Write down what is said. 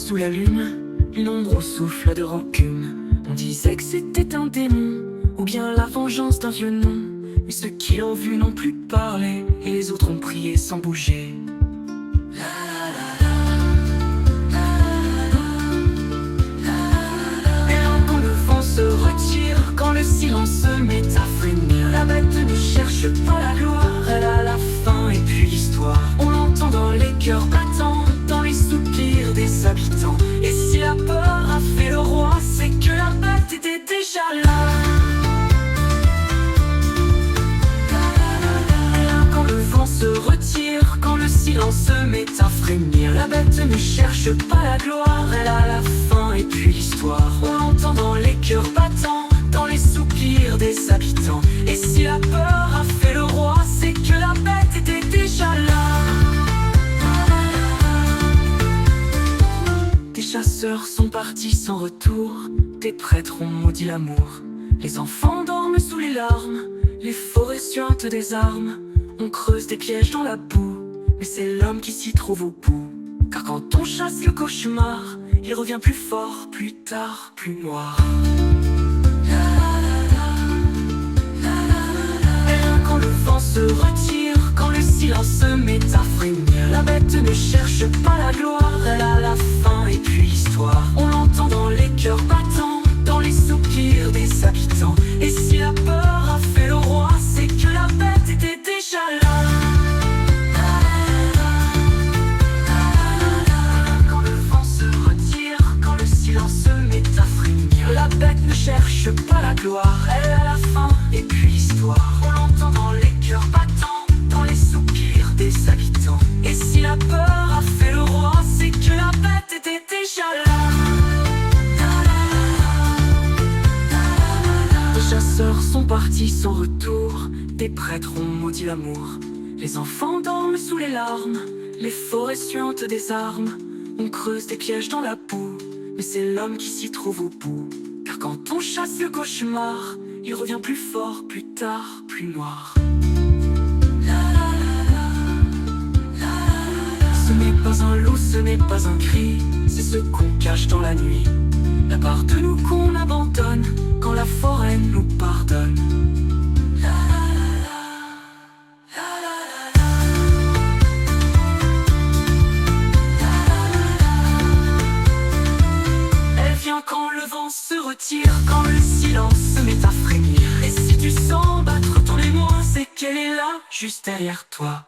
sous la lune, une ombre au souffle de rancune. On disait que c'était un démon, ou bien la vengeance d'un vieux nom. Mais ceux qui l'ont vu n'ont plus parlé, et les autres ont prié sans bouger. Et là, quand le vent se retire, quand le silence se met à frémir, la bête ne cherche pas la gloire, elle a la faim et puis l'histoire. On l'entend dans les cœurs battants, dans les soupirs des habitants. Et si la peur a fait le roi, c'est que la bête était déjà là. Et là, quand le vent se retire, quand le silence se met à frémir, la bête ne cherche pas la gloire, elle a la faim et puis l'histoire. On l'entend dans les cœurs battants, dans les soupirs des habitants. Et si la peur a fait le roi, c'est que la bête était déjà là. Des chasseurs sont partis sans retour, des prêtres ont maudit l'amour. Les enfants dorment sous les larmes, les forêts suintent des armes. On creuse des pièges dans la boue, mais c'est l'homme qui s'y trouve au bout. Car quand on chasse le cauchemar, il revient plus fort, plus tard, plus noir. Et là, quand le vent se retire, quand le silence se met à frémir, la bête ne cherche pas la gloire, elle a la faim et puis l'histoire. On l'entend dans les cœurs battants, dans les soupirs des habitants. Et si la peur a fait le roi, c'est que la bête était déjà là. Quand le vent se retire, quand le silence se met à frémir, la bête ne cherche pas la gloire, elle a la faim et puis l'histoire. On l'entend dans les cœurs battants, dans les soupirs des habitants. Et si la peur a fait le roi, c'est que la bête était déjà là. Les chasseurs sont partis sans retour, des prêtres ont maudit l'amour. Les enfants dorment sous les larmes, les forêts suintent des armes. On creuse des pièges dans la boue, mais c'est l'homme qui s'y trouve au bout. Car quand on chasse le cauchemar, il revient plus fort, plus tard, plus noir. Ce n'est pas un loup, ce n'est pas un cri, c'est ce qu'on cache dans la nuit. La part de nous qu'on abandonne, quand la forêt nous pardonne. Elle vient quand le vent se retire, quand le silence se met à frémir. Et si tu sens battre ton émoi, c'est qu'elle est là, juste derrière toi.